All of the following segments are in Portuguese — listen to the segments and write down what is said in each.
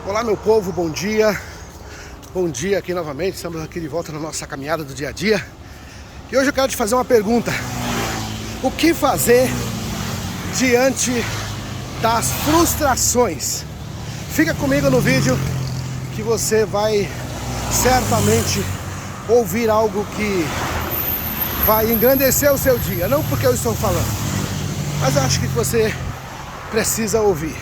Olá meu povo, bom dia. Bom dia aqui novamente, estamos aqui de volta na nossa caminhada do dia a dia. E hoje eu quero te fazer uma pergunta. O que fazer diante das frustrações? Fica comigo no vídeo que você vai certamente ouvir algo que vai engrandecer o seu dia. Não porque eu estou falando, mas eu acho que você precisa ouvir.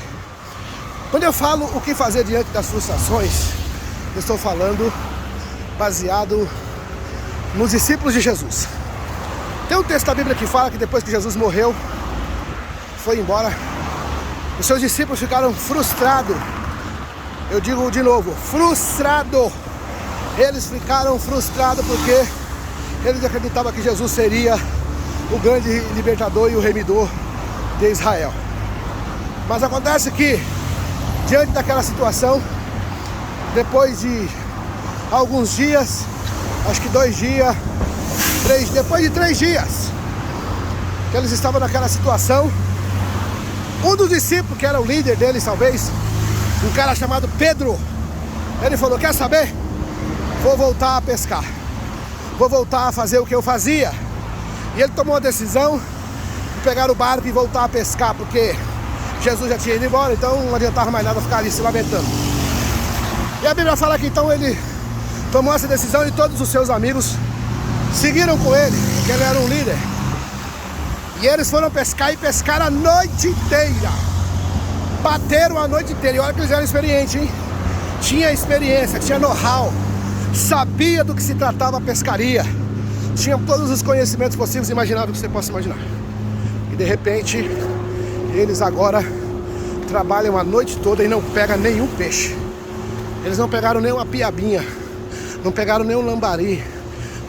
Quando eu falo o que fazer diante das frustrações, eu estou falando baseado nos discípulos de Jesus. Tem um texto da Bíblia que fala que depois que Jesus morreu, foi embora, os seus discípulos ficaram frustrados. Eu digo de novo, frustrado. Eles ficaram frustrados porque eles acreditavam que Jesus seria o grande libertador e o remidor de Israel. Mas acontece que, diante daquela situação, depois de alguns dias, acho que 2 dias, depois de 3 dias, que eles estavam naquela situação, um dos discípulos, que era o líder deles talvez, um cara chamado Pedro, ele falou: quer saber? Vou voltar a pescar, vou voltar a fazer o que eu fazia. E ele tomou a decisão de pegar o barco e voltar a pescar, porque Jesus já tinha ido embora, então não adiantava mais nada ficar ali se lamentando. E a Bíblia fala que então ele tomou essa decisão e todos os seus amigos seguiram com ele, porque ele era um líder. E eles foram pescar e pescaram a noite inteira. Bateram a noite inteira. E olha que eles eram experientes, hein? Tinha experiência, tinha know-how, sabia do que se tratava a pescaria, tinha todos os conhecimentos possíveis e imagináveis que você possa imaginar. E de repente, eles agora trabalham a noite toda e não pegam nenhum peixe. Eles não pegaram nem uma piabinha, não pegaram nem um lambari,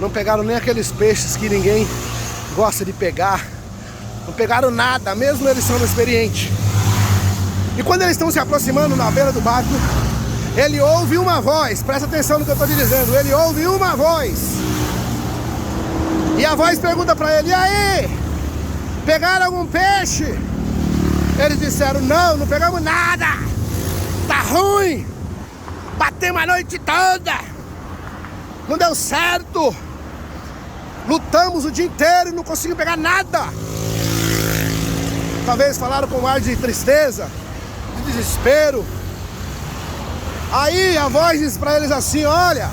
não pegaram nem aqueles peixes que ninguém gosta de pegar. Não pegaram nada, mesmo eles sendo experientes. E quando eles estão se aproximando na beira do barco, ele ouve uma voz. Presta atenção no que eu estou te dizendo. Ele ouve uma voz. E a voz pergunta para ele: e aí? Pegaram algum peixe? Eles disseram: não, não pegamos nada. Tá ruim. Batemos a noite toda. Não deu certo. Lutamos o dia inteiro e não conseguimos pegar nada. Talvez falaram com um ar de tristeza, de desespero. Aí a voz diz para eles assim: olha,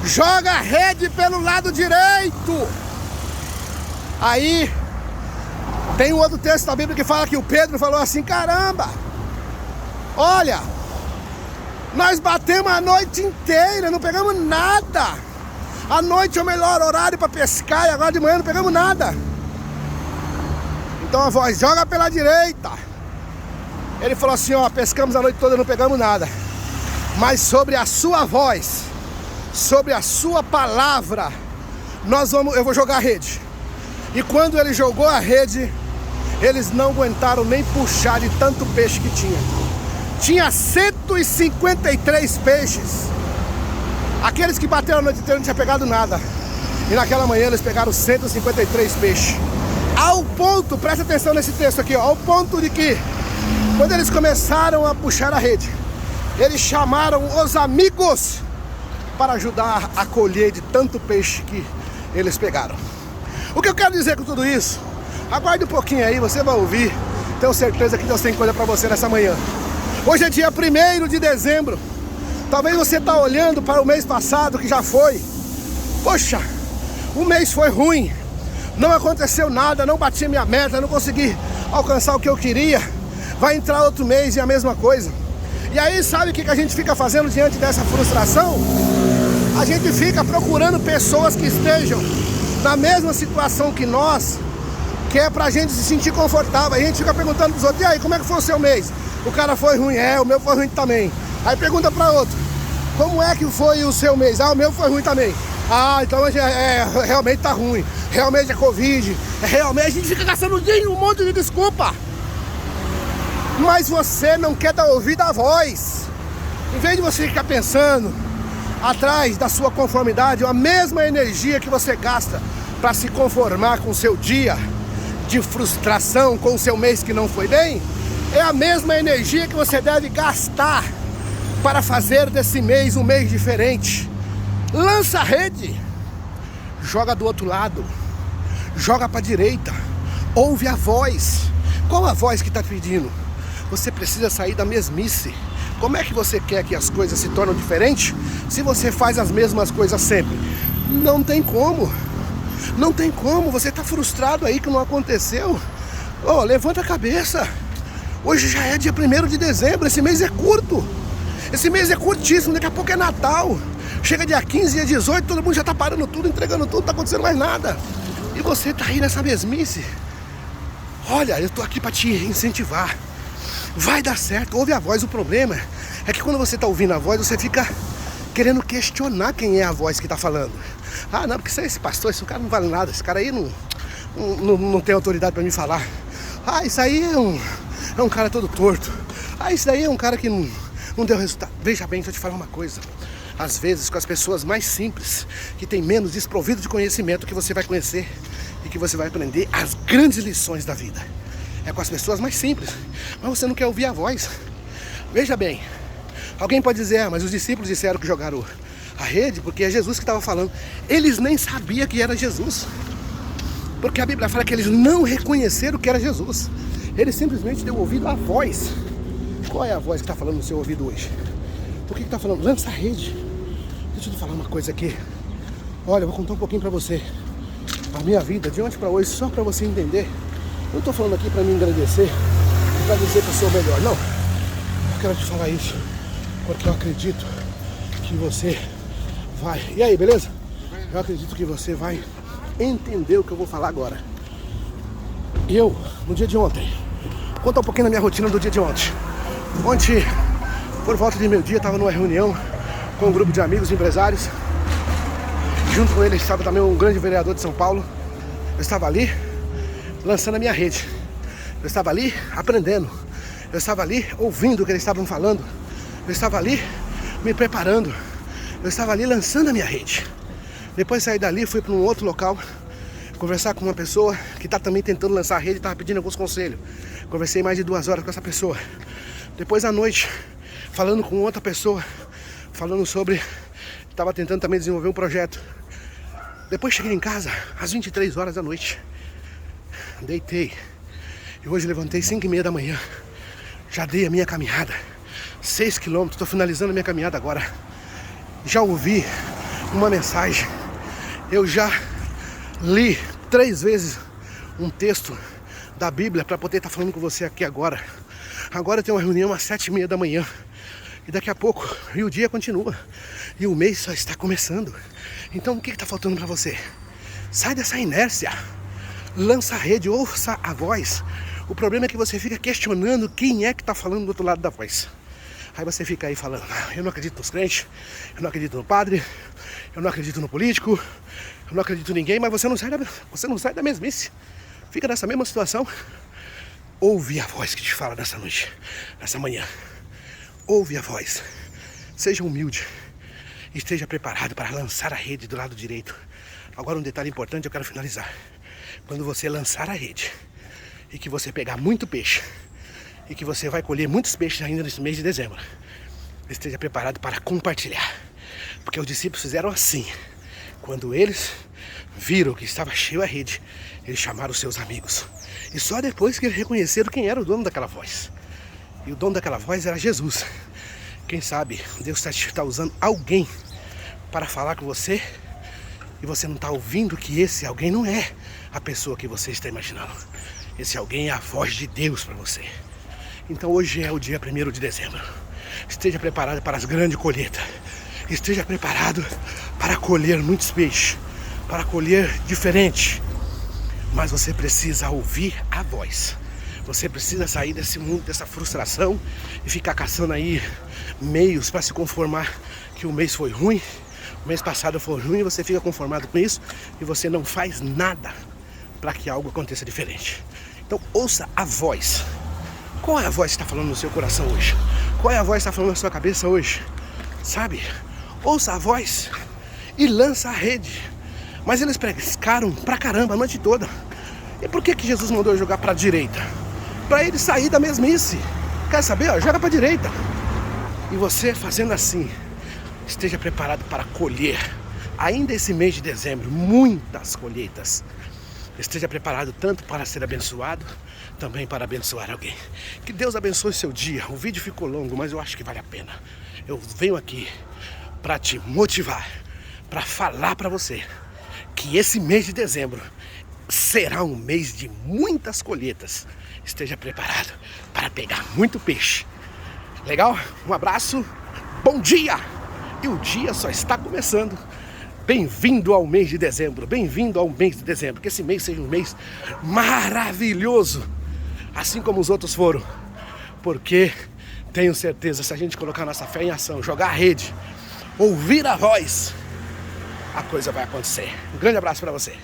joga a rede pelo lado direito. Aí tem um outro texto da Bíblia que fala que o Pedro falou assim: caramba, olha, nós batemos a noite inteira, não pegamos nada. A noite é o melhor horário para pescar e agora de manhã não pegamos nada. Então a voz: joga pela direita. Ele falou assim: ó, pescamos a noite toda e não pegamos nada, mas sobre a sua voz, sobre a sua palavra, eu vou jogar a rede. E quando ele jogou a rede, eles não aguentaram nem puxar de tanto peixe que tinha. Tinha 153 peixes. Aqueles que bateram a noite inteira não tinham pegado nada. E naquela manhã eles pegaram 153 peixes. Ao ponto, presta atenção nesse texto aqui, ó, ao ponto de que, quando eles começaram a puxar a rede, eles chamaram os amigos para ajudar a colher de tanto peixe que eles pegaram. O que eu quero dizer com tudo isso? Aguarde um pouquinho aí, você vai ouvir. Tenho certeza que Deus tem coisa para você nessa manhã. Hoje é dia 1º de dezembro. Talvez você está olhando para o mês passado que já foi. Poxa, o mês foi ruim. Não aconteceu nada, não bati minha meta, não consegui alcançar o que eu queria. Vai entrar outro mês e a mesma coisa. E aí sabe o que a gente fica fazendo diante dessa frustração? A gente fica procurando pessoas que estejam na mesma situação que nós, que é pra gente se sentir confortável. A gente fica perguntando pros outros: e aí, como é que foi o seu mês? O cara foi ruim, o meu foi ruim também. Aí pergunta pra outro: como é que foi o seu mês? O meu foi ruim também. Então realmente tá ruim. Realmente é Covid. Realmente a gente fica gastando um monte de desculpa. Mas você não quer dar ouvido à voz. Em vez de você ficar pensando atrás da sua conformidade, a mesma energia que você gasta para se conformar com o seu dia de frustração, com o seu mês que não foi bem, é a mesma energia que você deve gastar para fazer desse mês um mês diferente. Lança a rede, joga do outro lado, joga para a direita, ouve a voz. Qual a voz que está pedindo? Você precisa sair da mesmice. Como é que você quer que as coisas se tornem diferentes se você faz as mesmas coisas sempre? Não tem como. Não tem como. Você está frustrado aí que não aconteceu. Oh, levanta a cabeça. Hoje já é dia 1º de dezembro. Esse mês é curto. Esse mês é curtíssimo. Daqui a pouco é Natal. Chega dia 15, dia 18, todo mundo já está parando tudo, entregando tudo, não está acontecendo mais nada. E você está aí nessa mesmice. Olha, eu estou aqui para te incentivar. Vai dar certo, ouve a voz. O problema é que quando você está ouvindo a voz, você fica querendo questionar quem é a voz que está falando. Ah, não, porque esse pastor, esse cara não vale nada. Esse cara aí não tem autoridade para me falar. Ah, isso aí é um cara todo torto. Ah, isso daí é um cara que não deu resultado. Veja bem, deixa eu te falar uma coisa. Às vezes, com as pessoas mais simples, que tem menos desprovido de conhecimento, que você vai conhecer e que você vai aprender as grandes lições da vida. É com as pessoas mais simples. Mas você não quer ouvir a voz. Veja bem, alguém pode dizer, mas os discípulos disseram que jogaram a rede porque é Jesus que estava falando. Eles nem sabiam que era Jesus. Porque a Bíblia fala que eles não reconheceram que era Jesus. Eles simplesmente deu ouvido à voz. Qual é a voz que está falando no seu ouvido hoje? Por que está falando? Lança a rede. Deixa eu te falar uma coisa aqui. Olha, eu vou contar um pouquinho pra você. A minha vida, de ontem pra hoje, só pra você entender. Eu não tô falando aqui pra me engrandecer, pra dizer que eu sou o melhor, não. Eu quero te falar isso porque eu acredito que você vai... E aí, beleza? Eu acredito que você vai entender o que eu vou falar agora. Eu, no dia de ontem, vou contar um pouquinho da minha rotina do dia de ontem. Ontem, por volta de meio-dia, eu estava numa reunião com um grupo de amigos empresários. Junto com ele estava também um grande vereador de São Paulo. Eu estava ali lançando a minha rede. Eu estava ali aprendendo. Eu estava ali ouvindo o que eles estavam falando. Eu estava ali me preparando. Eu estava ali lançando a minha rede. Depois saí dali, fui para um outro local conversar com uma pessoa que está também tentando lançar a rede e estava pedindo alguns conselhos. Conversei mais de 2 horas com essa pessoa. Depois à noite, falando com outra pessoa, falando sobre... Estava tentando também desenvolver um projeto. Depois cheguei em casa às 23 horas da noite. Deitei. E hoje levantei 5h30 da manhã. Já dei a minha caminhada. 6 quilômetros, estou finalizando a minha caminhada agora. Já ouvi uma mensagem. Eu já li 3 vezes um texto da Bíblia para poder estar falando com você aqui agora. Agora tem uma reunião às 7h30 da manhã. E daqui a pouco, e o dia continua. E o mês só está começando. Então o que está faltando para você? Sai dessa inércia. Lança a rede, ouça a voz. O problema é que você fica questionando quem é que está falando do outro lado da voz. Aí você fica aí falando, eu não acredito nos crentes, eu não acredito no padre, eu não acredito no político, eu não acredito em ninguém, mas você não sai da mesmice. Fica nessa mesma situação. Ouve a voz que te fala nessa noite, nessa manhã. Ouve a voz. Seja humilde. Esteja preparado para lançar a rede do lado direito. Agora um detalhe importante, eu quero finalizar. Quando você lançar a rede e que você pegar muito peixe e que você vai colher muitos peixes ainda nesse mês de dezembro, esteja preparado para compartilhar. Porque os discípulos fizeram assim. Quando eles viram que estava cheio a rede, eles chamaram os seus amigos. E só depois que eles reconheceram quem era o dono daquela voz. E o dono daquela voz era Jesus. Quem sabe Deus está usando alguém para falar com você e você não está ouvindo que esse alguém não é a pessoa que você está imaginando. Esse alguém é a voz de Deus para você. Então hoje é o dia 1º de dezembro. Esteja preparado para as grandes colheitas. Esteja preparado para colher muitos peixes, para colher diferente. Mas você precisa ouvir a voz. Você precisa sair desse mundo, dessa frustração e ficar caçando aí meios para se conformar que o mês foi ruim, o mês passado foi ruim, e você fica conformado com isso e você não faz nada para que algo aconteça diferente. Então ouça a voz. Qual é a voz que está falando no seu coração hoje? Qual é a voz que está falando na sua cabeça hoje? Sabe? Ouça a voz e lança a rede. Mas eles pescaram pra caramba a noite toda. E por que Jesus mandou jogar pra direita? Para ele sair da mesmice. Quer saber? Ó, joga para a direita. E você fazendo assim, esteja preparado para colher, ainda esse mês de dezembro, muitas colheitas. Esteja preparado tanto para ser abençoado, também para abençoar alguém. Que Deus abençoe seu dia. O vídeo ficou longo, mas eu acho que vale a pena. Eu venho aqui para te motivar, para falar para você que esse mês de dezembro será um mês de muitas colheitas. Esteja preparado para pegar muito peixe. Legal? Um abraço, bom dia! E o dia só está começando. Bem-vindo ao mês de dezembro, bem-vindo ao mês de dezembro. Que esse mês seja um mês maravilhoso, assim como os outros foram. Porque tenho certeza, se a gente colocar nossa fé em ação, jogar a rede, ouvir a voz, a coisa vai acontecer. Um grande abraço para você.